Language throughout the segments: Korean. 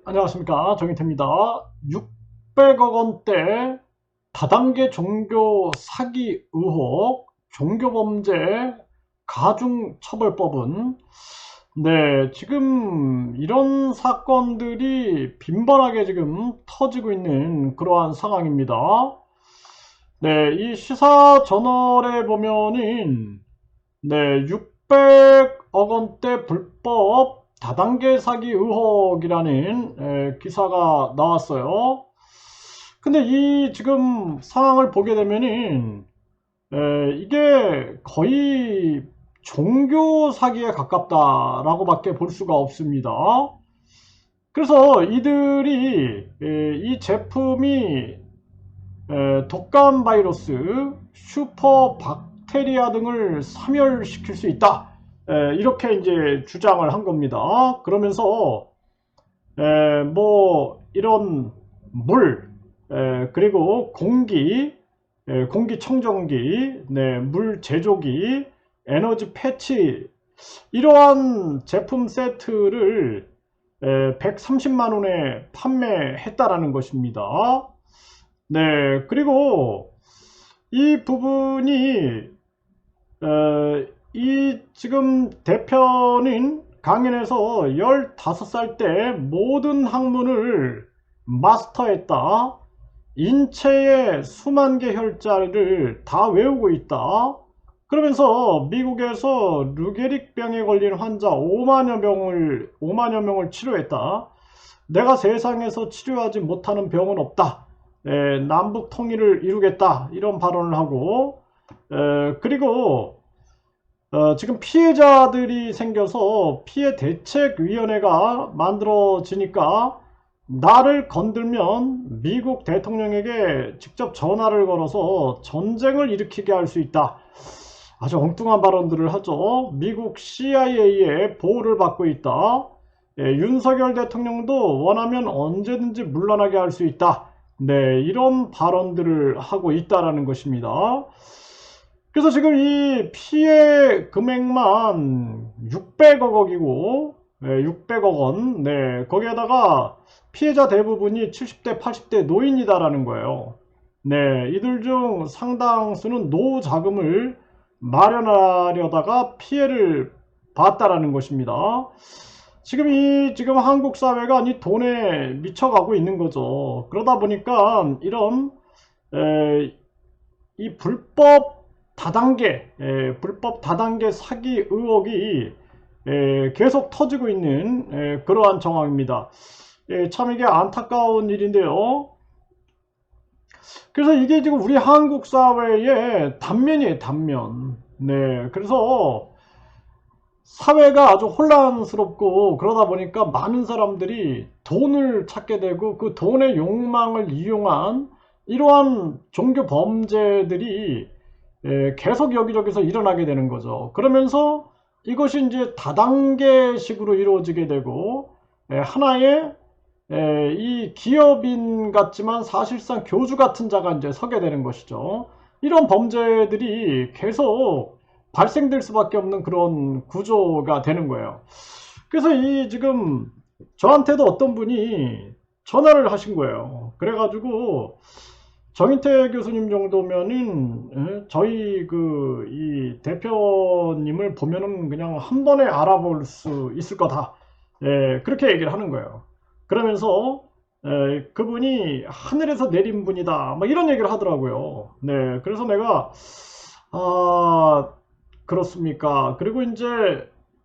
안녕하십니까, 정인태입니다. 600억 원대 다단계 종교 사기 의혹, 종교범죄 가중처벌법은 지금 이런 사건들이 빈번하게 지금 터지고 있는 그러한 상황입니다. 이 시사 저널에 보면은 600억 원대 불법 다단계 사기 의혹이라는 기사가 나왔어요. 근데 이 지금 상황을 보게 되면은 이게 거의 종교 사기에 가깝다라고 밖에 볼 수가 없습니다. 그래서 이들이 이 제품이 독감 바이러스, 슈퍼 박테리아 등을 사멸시킬 수 있다. 이렇게 이제 주장을 한 겁니다. 그러면서 뭐 이런 물, 그리고 공기, 공기청정기, 물 제조기, 에너지 패치 이러한 제품 세트를 130만 원에 판매했다라는 것입니다. 그리고 이 부분이 이 지금 대표는 강연에서 15살 때 모든 학문을 마스터했다. 인체의 수만 개 혈자를 다 외우고 있다. 그러면서 미국에서 루게릭병에 걸린 환자 5만여 명을 치료했다. 내가 세상에서 치료하지 못하는 병은 없다. 남북 통일을 이루겠다. 이런 발언을 하고 그리고 지금 피해자들이 생겨서 피해 대책위원회가 만들어지니까 나를 건들면 미국 대통령에게 직접 전화를 걸어서 전쟁을 일으키게 할 수 있다. 아주 엉뚱한 발언들을 하죠. 미국 CIA의 보호를 받고 있다. 윤석열 대통령도 원하면 언제든지 물러나게 할 수 있다. 이런 발언들을 하고 있다라는 것입니다. 그래서 지금 이 피해 금액만 600억 원이고 600억 원. 거기에다가 피해자 대부분이 70대, 80대 노인이다라는 거예요. 이들 중 상당수는 노후 자금을 마련하려다가 피해를 봤다라는 것입니다. 지금 한국 사회가 이 돈에 미쳐가고 있는 거죠. 그러다 보니까 이런 이 불법 다단계 사기 의혹이 계속 터지고 있는 그러한 정황입니다. 참 이게 안타까운 일인데요. 그래서 이게 지금 우리 한국 사회의 단면이에요, 단면. 그래서 사회가 아주 혼란스럽고 그러다 보니까 많은 사람들이 돈을 찾게 되고 그 돈의 욕망을 이용한 이러한 종교 범죄들이 계속 여기저기서 일어나게 되는 거죠. 그러면서 이것이 이제 다단계식으로 이루어지게 되고 하나의 이 기업인 같지만 사실상 교주 같은 자가 이제 서게 되는 것이죠. 이런 범죄들이 계속 발생될 수밖에 없는 그런 구조가 되는 거예요. 그래서 이 지금 저한테도 어떤 분이 전화를 하신 거예요. 그래가지고 정인태 교수님 정도면은 저희 이 대표님을 보면은 그냥 한 번에 알아볼 수 있을 거다. 그렇게 얘기를 하는 거예요. 그러면서 그분이 하늘에서 내린 분이다. 뭐 이런 얘기를 하더라고요. 그래서 내가 아 그렇습니까? 그리고 이제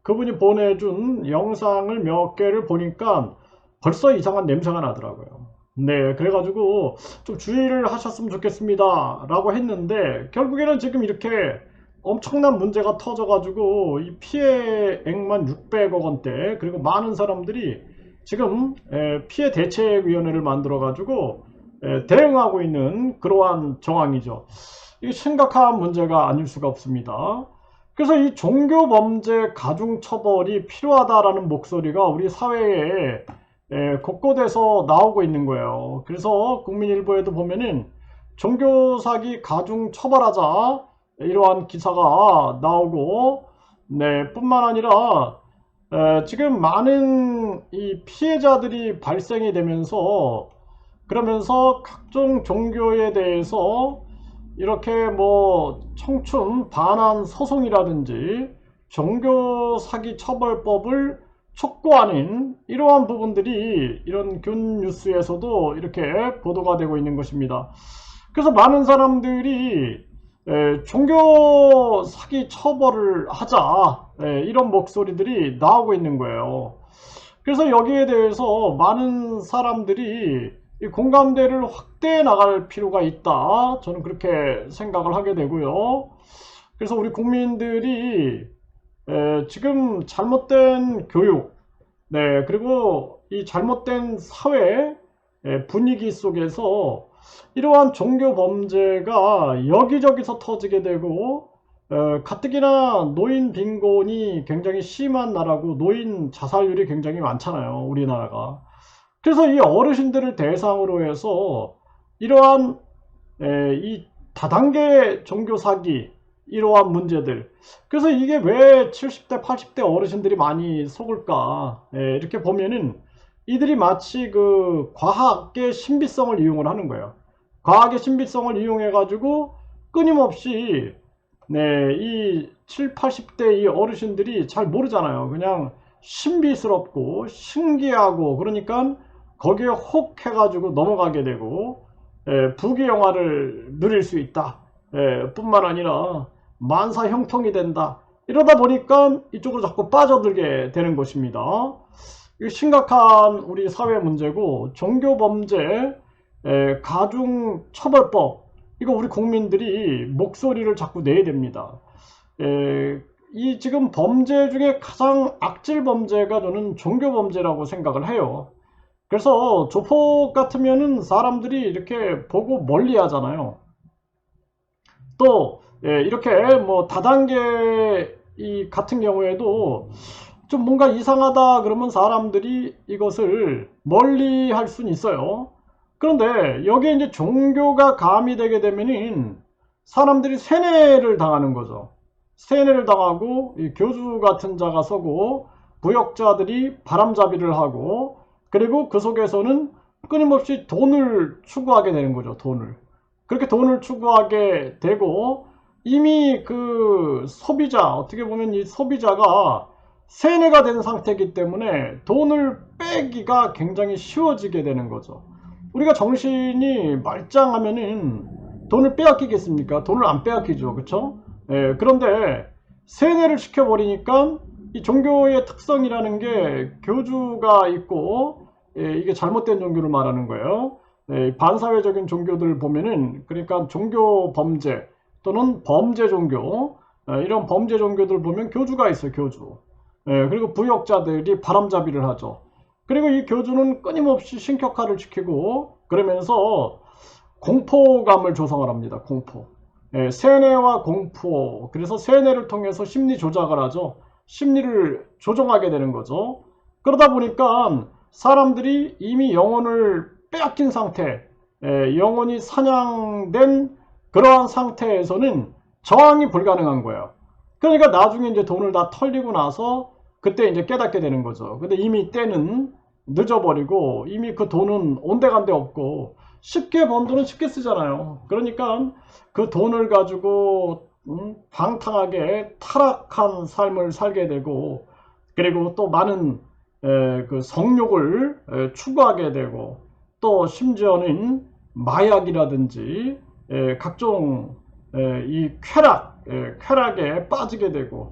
그분이 보내준 영상을 몇 개를 보니까 벌써 이상한 냄새가 나더라고요. 그래가지고 좀 주의를 하셨으면 좋겠습니다. 라고 했는데, 결국에는 지금 이렇게 엄청난 문제가 터져가지고, 이 피해액만 600억 원대, 그리고 많은 사람들이 지금 피해 대책위원회를 만들어가지고 대응하고 있는 그러한 정황이죠. 이게 심각한 문제가 아닐 수가 없습니다. 그래서 이 종교범죄 가중처벌이 필요하다라는 목소리가 우리 사회에 곳곳에서 나오고 있는 거예요. 그래서 국민일보에도 보면은 종교사기 가중처벌하자 이러한 기사가 나오고 뿐만 아니라 지금 많은 이 피해자들이 발생이 되면서 그러면서 각종 종교에 대해서 이렇게 뭐 청춘 반환 소송이라든지 종교 사기 처벌법을 촉구하는 이러한 부분들이 이런 균 뉴스에서도 이렇게 보도가 되고 있는 것입니다. 그래서 많은 사람들이 종교 사기 처벌을 하자 이런 목소리들이 나오고 있는 거예요. 그래서 여기에 대해서 많은 사람들이 이 공감대를 확대해 나갈 필요가 있다. 저는 그렇게 생각을 하게 되고요. 그래서 우리 국민들이 지금 잘못된 교육, 네, 그리고 이 잘못된 사회 분위기 속에서 이러한 종교 범죄가 여기저기서 터지게 되고 가뜩이나 노인 빈곤이 굉장히 심한 나라고 노인 자살률이 굉장히 많잖아요, 우리나라가. 그래서 이 어르신들을 대상으로 해서 이러한 이 다단계 종교 사기 이러한 문제들, 그래서 이게 왜 70대 80대 어르신들이 많이 속을까 이렇게 보면은 이들이 마치 그 과학의 신비성을 이용을 하는 거예요. 과학의 신비성을 이용해 가지고 끊임없이 이 7, 80대 이 어르신들이 잘 모르잖아요. 그냥 신비스럽고 신기하고 그러니까 거기에 혹 해가지고 넘어가게 되고 부귀영화를 누릴 수 있다. 뿐만 아니라 만사 형통이 된다. 이러다 보니까 이쪽으로 자꾸 빠져들게 되는 것입니다. 이거 심각한 우리 사회 문제고 종교범죄 가중처벌법 이거 우리 국민들이 목소리를 자꾸 내야 됩니다. 이 지금 범죄 중에 가장 악질 범죄가 저는 종교범죄라고 생각을 해요. 그래서 조폭 같으면은 사람들이 이렇게 보고 멀리 하잖아요. 또 이렇게 뭐 다단계 이 같은 경우에도 좀 뭔가 이상하다 그러면 사람들이 이것을 멀리 할 수는 있어요. 그런데 여기에 이제 종교가 가미되게 되면은 사람들이 세뇌를 당하는 거죠. 세뇌를 당하고 이 교주 같은 자가 서고 부역자들이 바람잡이를 하고 그리고 그 속에서는 끊임없이 돈을 추구하게 되는 거죠. 돈을. 그렇게 돈을 추구하게 되고 이미 그 소비자, 어떻게 보면 이 소비자가 세뇌가 된 상태이기 때문에 돈을 빼기가 굉장히 쉬워지게 되는 거죠. 우리가 정신이 말짱하면은 돈을 빼앗기겠습니까? 돈을 안 빼앗기죠. 그쵸? 그런데 세뇌를 시켜버리니까 이 종교의 특성이라는 게 교주가 있고 이게 잘못된 종교를 말하는 거예요. 반사회적인 종교들 보면은 그러니까 종교 범죄 또는 범죄 종교 이런 범죄 종교들 보면 교주가 있어요. 교주. 그리고 부역자들이 바람잡이를 하죠. 그리고 이 교주는 끊임없이 신격화를 시키고 그러면서 공포감을 조성을 합니다. 공포. 세뇌와 공포. 그래서 세뇌를 통해서 심리 조작을 하죠. 심리를 조종하게 되는 거죠. 그러다 보니까 사람들이 이미 영혼을 빼앗긴 상태, 영혼이 사냥된 그러한 상태에서는 저항이 불가능한 거예요. 그러니까 나중에 이제 돈을 다 털리고 나서 그때 이제 깨닫게 되는 거죠. 근데 이미 때는 늦어버리고 이미 그 돈은 온데간데 없고 쉽게 번 돈은 쉽게 쓰잖아요. 그러니까 그 돈을 가지고 방탕하게 타락한 삶을 살게 되고 그리고 또 많은 그 성욕을 추구하게 되고 또 심지어는 마약이라든지 각종 이 쾌락에 빠지게 되고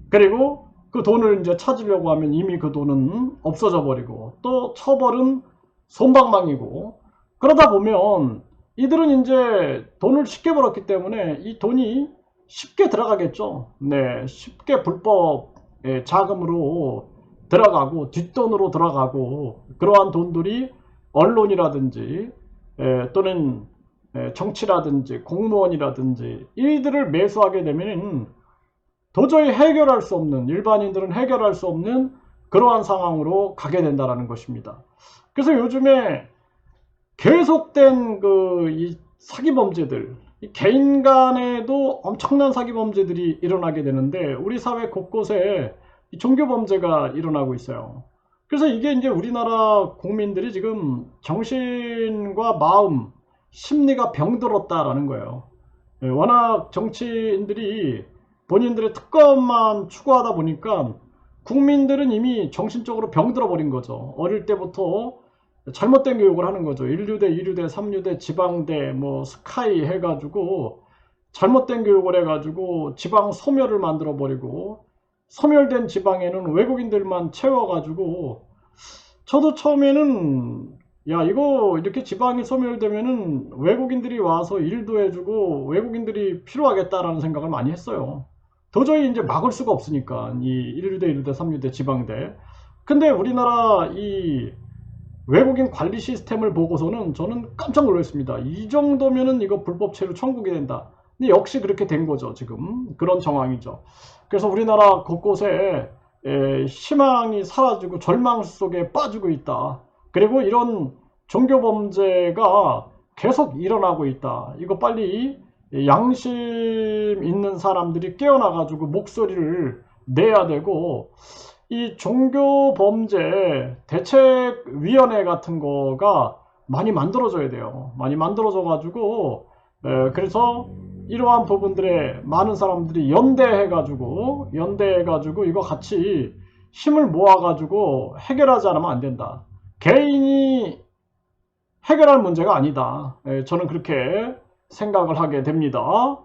그리고 그 돈을 이제 찾으려고 하면 이미 그 돈은 없어져 버리고 또 처벌은 솜방망이고 그러다 보면 이들은 이제 돈을 쉽게 벌었기 때문에 이 돈이 쉽게 들어가겠죠. 네, 쉽게 불법 자금으로 들어가고 뒷돈으로 들어가고 그러한 돈들이 언론이라든지 또는 정치라든지 공무원이라든지 이들을 매수하게 되면 도저히 해결할 수 없는 일반인들은 해결할 수 없는 그러한 상황으로 가게 된다는 것입니다. 그래서 요즘에 계속된 이 사기 범죄들 개인 간에도 엄청난 사기 범죄들이 일어나게 되는데 우리 사회 곳곳에 이 종교 범죄가 일어나고 있어요. 그래서 이게 이제 우리나라 국민들이 지금 정신과 마음, 심리가 병들었다라는 거예요. 예, 워낙 정치인들이 본인들의 특권만 추구하다 보니까 국민들은 이미 정신적으로 병들어 버린 거죠. 어릴 때부터 잘못된 교육을 하는 거죠. 1류대, 2류대, 3류대, 지방대, 뭐 스카이 해가지고 잘못된 교육을 해가지고 지방 소멸을 만들어 버리고, 소멸된 지방에는 외국인들만 채워가지고, 저도 처음에는 야 이거 이렇게 지방이 소멸되면은 외국인들이 와서 일도 해주고 외국인들이 필요하겠다라는 생각을 많이 했어요. 도저히 이제 막을 수가 없으니까 이 1류대, 1류대, 3류대, 지방대. 근데 우리나라 이 외국인 관리 시스템을 보고서는 저는 깜짝 놀랐습니다. 이 정도면은 이거 불법 체류 천국이 된다. 근데 역시 그렇게 된 거죠. 지금 그런 정황이죠. 그래서 우리나라 곳곳에 희망이 사라지고 절망 속에 빠지고 있다. 그리고 이런 종교 범죄가 계속 일어나고 있다. 이거 빨리 양심 있는 사람들이 깨어나가지고 목소리를 내야 되고, 이 종교 범죄 대책위원회 같은 거가 많이 만들어져야 돼요. 많이 만들어져 가지고, 그래서 이러한 부분들에 많은 사람들이 연대해가지고 이거 같이 힘을 모아가지고 해결하지 않으면 안 된다. 개인이 해결할 문제가 아니다. 저는 그렇게 생각을 하게 됩니다.